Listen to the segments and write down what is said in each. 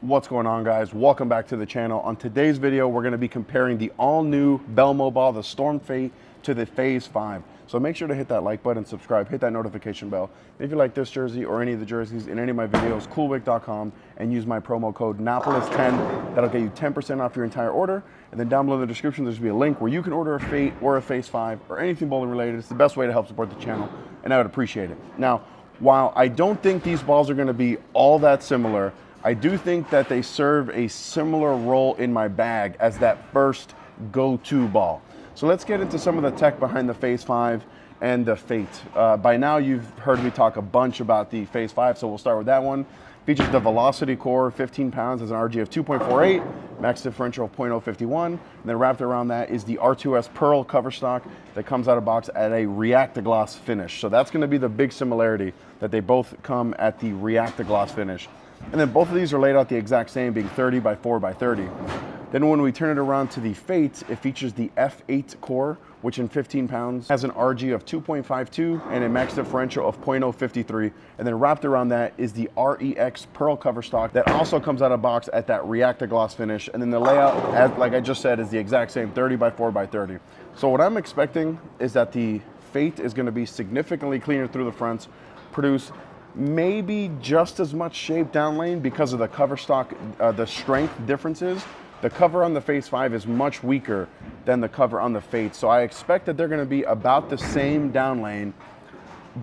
What's going on, guys? Welcome back to the channel. On today's video, we're going to be comparing the all-new Bell Mobile, the Storm Phaze, to the Phaze V. So make sure to hit that like button, subscribe, hit that notification bell. If you like this jersey or any of the jerseys in any of my videos, coolwick.com, and use my promo code Napoles10. That'll get you 10% off your entire order. And then down below in the description, there's going to be a link where you can order a Phaze or a Phaze V or anything bowling related. It's the best way to help support the channel, and I would appreciate it. Now, while I don't think these balls are going to be all that similar, I do think that they serve a similar role in my bag as that first go-to ball. So let's get into some of the tech behind the Phaze V and the Fate. By now you've heard me talk a bunch about the Phaze V, so we'll start with that one. Features the Velocity Core, 15 pounds, has an RG of 2.48, max differential of 0.051, and then wrapped around that is the R2S Pearl cover stock that comes out of box at a React-A-Gloss finish. So that's gonna be the big similarity, that they both come at the React-A-Gloss finish. And then both of these are laid out the exact same, being 30 by 4 by 30. Then when we turn it around to the Fate, it features the F8 core, which in 15 pounds has an RG of 2.52 and a max differential of 0.053. And then wrapped around that is the REX Pearl cover stock that also comes out of box at that React-A-Gloss finish. And then the layout, as like I just said, is the exact same, 30 by 4 by 30. So what I'm expecting is that the Fate is going to be significantly cleaner through the fronts, produce maybe just as much shape down lane because of the cover stock, the strength differences. The cover on the Phaze V is much weaker than the cover on the Fate. So I expect that they're gonna be about the same down lane,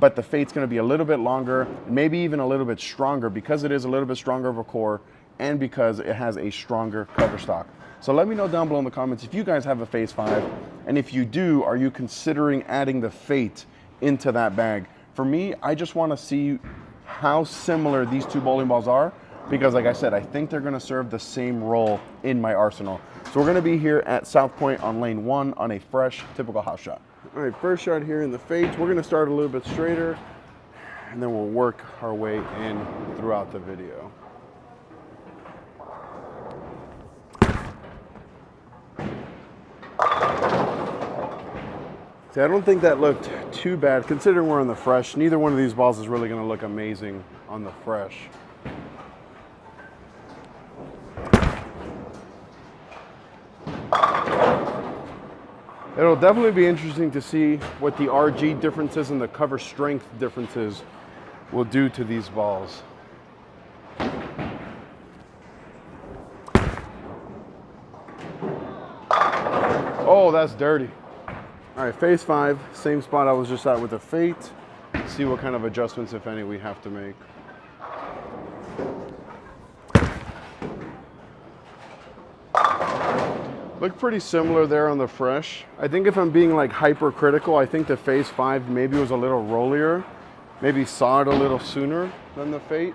but the Fate's gonna be a little bit longer, maybe even a little bit stronger because it is a little bit stronger of a core and because it has a stronger cover stock. So let me know down below in the comments if you guys have a Phaze V, and if you do, are you considering adding the Fate into that bag? For me, I just want to see how similar these two bowling balls are because, like I said, I think they're going to serve the same role in my arsenal. So we're going to be here at South Point on lane 1 on a fresh, typical house shot. All right, first shot here in the Fate. We're going to start a little bit straighter, and then we'll work our way in throughout the video. See, I don't think that looked too bad considering we're on the fresh. Neither one of these balls is really going to look amazing on the fresh. It'll definitely be interesting to see what the RG differences and the cover strength differences will do to these balls. Oh, that's dirty. All right, Phaze V, same spot I was just at with the Fate. See what kind of adjustments, if any, we have to make. Look pretty similar there on the fresh. I think if I'm being like hypercritical, I think the Phaze V maybe was a little rollier, maybe saw it a little sooner than the Fate.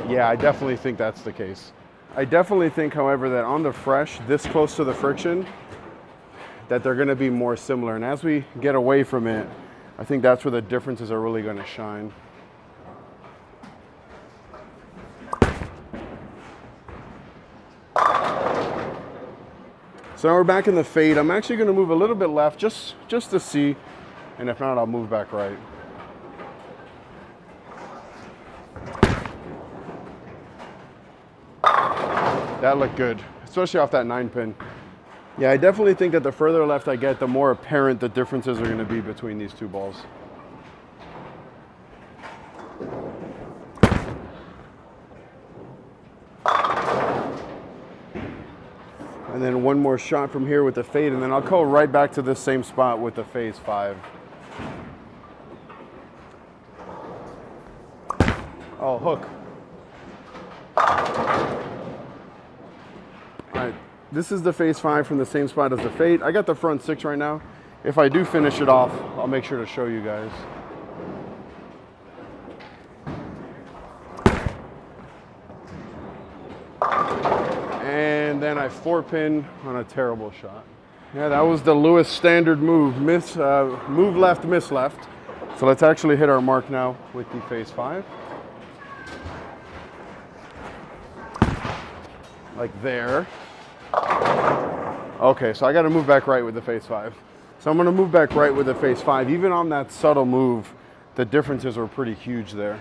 Yeah, I definitely think that's the case. I definitely think, however, that on the fresh, this close to the friction, that they're going to be more similar. And as we get away from it, I think that's where the differences are really going to shine. So now we're back in the Fade. I'm actually going to move a little bit left just to see, and if not, I'll move back right. That looked good, especially off that 9-pin. Yeah, I definitely think that the further left I get, the more apparent the differences are going to be between these two balls. And then one more shot from here with the Fade, and then I'll go right back to this same spot with the Phaze V. Oh, hook. This is the Phaze V from the same spot as the Fate. I got the front 6 right now. If I do finish it off, I'll make sure to show you guys. And then I 4-pin on a terrible shot. Yeah, that was the Lewis standard move. Move left, miss left. So let's actually hit our mark now with the Phaze V. Like there. Okay, so I got to move back right with the Phaze V. So I'm gonna move back right with the Phase 5. Even on that subtle move, the differences were pretty huge there.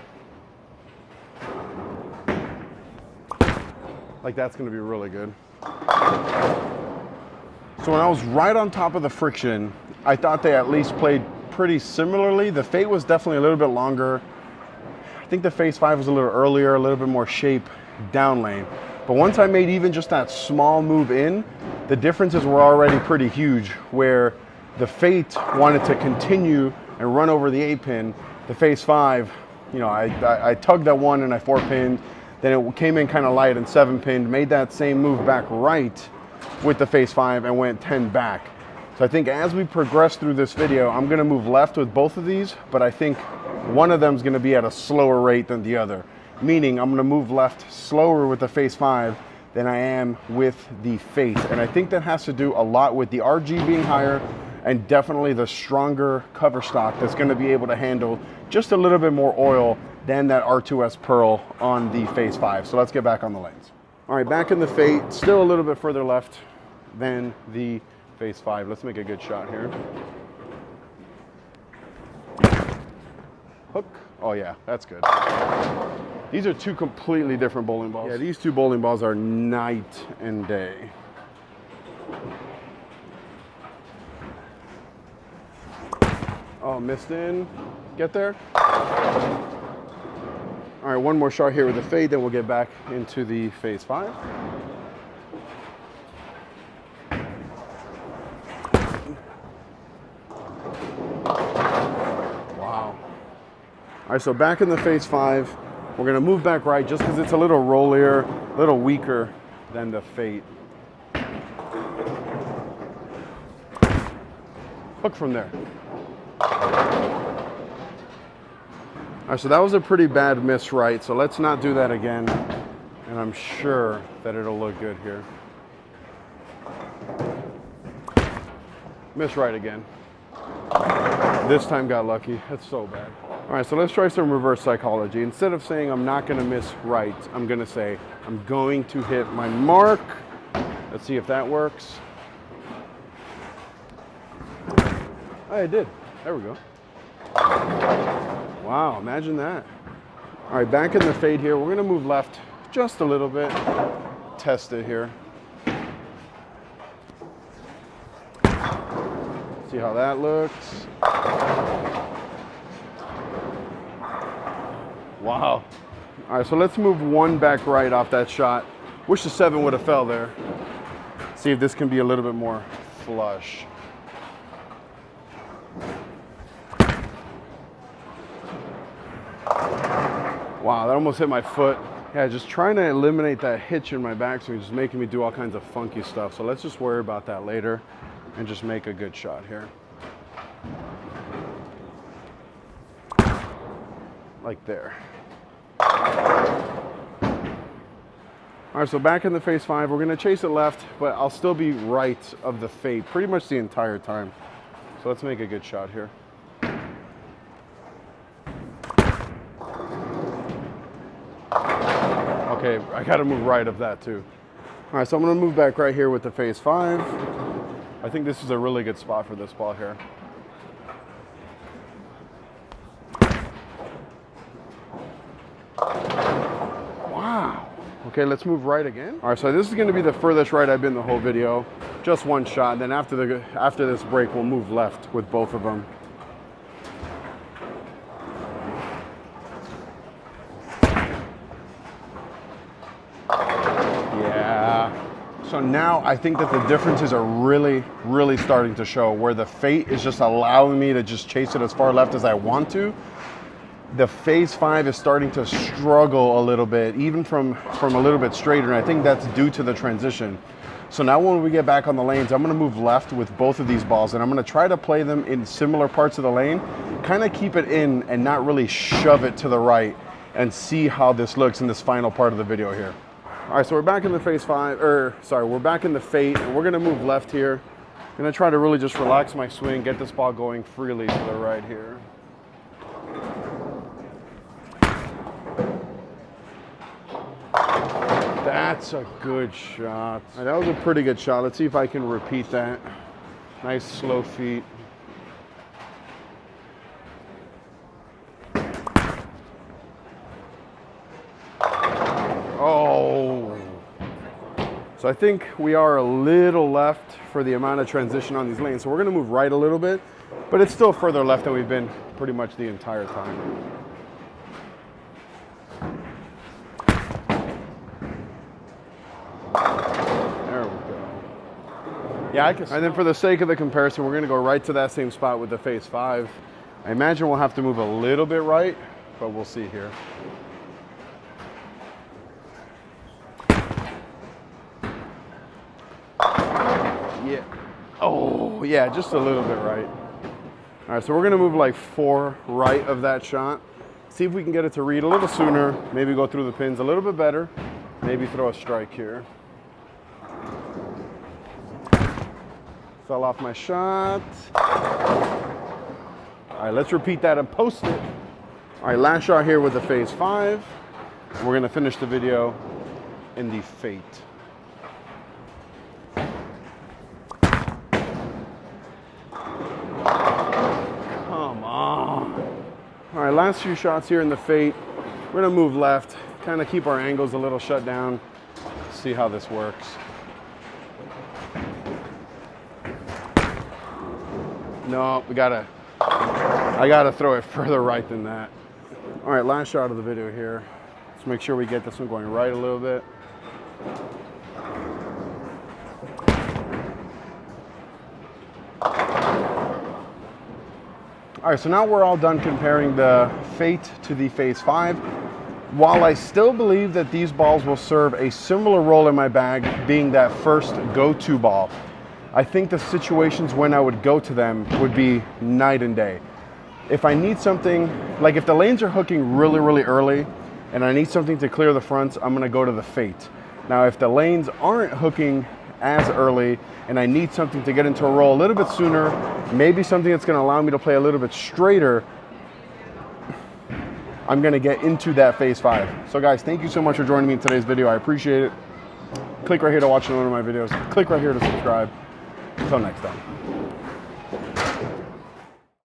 Like that's gonna be really good. So when I was right on top of the friction, I thought they at least played pretty similarly. The fade was definitely a little bit longer. I think the Phase 5 was a little earlier, a little bit more shape down lane. But once I made even just that small move in, the differences were already pretty huge, where the Fate wanted to continue and run over the 8-pin. The Phase 5, you know, I tugged that one and I 4-pinned. Then it came in kind of light and 7-pinned, made that same move back right with the Phase 5 and went 10 back. So I think as we progress through this video, I'm gonna move left with both of these, but I think one of them is gonna be at a slower rate than the other. Meaning I'm gonna move left slower with the Phase 5 than I am with the Fate. And I think that has to do a lot with the RG being higher and definitely the stronger cover stock that's gonna be able to handle just a little bit more oil than that R2S Pearl on the Phase 5. So let's get back on the lanes. All right, back in the Fate, still a little bit further left than the Phase 5. Let's make a good shot here. Hook. Oh yeah, that's good. These are two completely different bowling balls. Yeah, these two bowling balls are night and day. Oh, missed in. Get there. All right, one more shot here with the Fade, then we'll get back into the Phase 5. Wow. All right, so back in the Phase 5, we're gonna move back right just because it's a little rollier, a little weaker than the Fate. Hook from there. All right, so that was a pretty bad miss right, so let's not do that again. And I'm sure that it'll look good here. Miss right again. This time got lucky. That's so bad. All right, so let's try some reverse psychology. Instead of saying I'm not gonna miss right, I'm gonna say I'm going to hit my mark. Let's see if that works. Oh, it did. There we go. Wow, imagine that. All right, back in the Fade here. We're gonna move left just a little bit. Test it here. See how that looks. Wow. All right, so let's move one back right off that shot. Wish the 7 would have fell there. See if this can be a little bit more flush. Wow, that almost hit my foot. Yeah, just trying to eliminate that hitch in my backswing is making me do all kinds of funky stuff. So let's just worry about that later and just make a good shot here. Like there. All right, so back in the Phase 5, we're gonna chase it left, but I'll still be right of the Fade pretty much the entire time. So let's make a good shot here. Okay, I gotta move right of that too. All right, so I'm gonna move back right here with the Phase 5. I think this is a really good spot for this ball here. Wow. Okay, let's move right again. All right, so this is gonna be the furthest right I've been the whole video. Just one shot, then after this break, we'll move left with both of them. So now I think that the differences are really, really starting to show, where the Fate is just allowing me to just chase it as far left as I want to. The Phase 5 is starting to struggle a little bit, even from a little bit straighter, and I think that's due to the transition. So now when we get back on the lanes, I'm gonna move left with both of these balls, and I'm gonna try to play them in similar parts of the lane, kind of keep it in and not really shove it to the right, and see how this looks in this final part of the video here. All right, so we're back in the Phase 5, we're back in the Fate, and we're gonna move left here. I'm gonna try to really just relax my swing, get this ball going freely to the right here. That's a good shot. All right, that was a pretty good shot. Let's see if I can repeat that. Nice slow feet, So I think we are a little left for the amount of transition on these lanes. So we're gonna move right a little bit, but it's still further left than we've been pretty much the entire time. There we go. Yeah, I can. And then for the sake of the comparison, we're gonna go right to that same spot with the Phaze 5. I imagine we'll have to move a little bit right, but we'll see here. Yeah. Oh, yeah, just a little bit right. All right, so we're gonna move like 4 right of that shot. See if we can get it to read a little sooner. Maybe go through the pins a little bit better. Maybe throw a strike here. Fell off my shot. All right, let's repeat that and post it. All right, last shot here with the Phaze 5. We're gonna finish the video in the Fate. All right, last few shots here in the Fate. We're gonna move left, kind of keep our angles a little shut down, see how this works. No, I gotta throw it further right than that. All right, last shot of the video here. Let's make sure we get this one going right a little bit. All right, so now we're all done comparing the Fate to the Phaze 5. While I still believe that these balls will serve a similar role in my bag, being that first go-to ball, I think the situations when I would go to them would be night and day. If I need something, like if the lanes are hooking really, really early and I need something to clear the fronts, I'm gonna go to the Fate. Now, if the lanes aren't hooking as early and I need something to get into a roll a little bit sooner, maybe something that's gonna allow me to play a little bit straighter, I'm gonna get into that Phaze 5. So guys, thank you so much for joining me in today's video. I appreciate it. Click right here to watch another one of my videos. Click right here to subscribe. Until next time.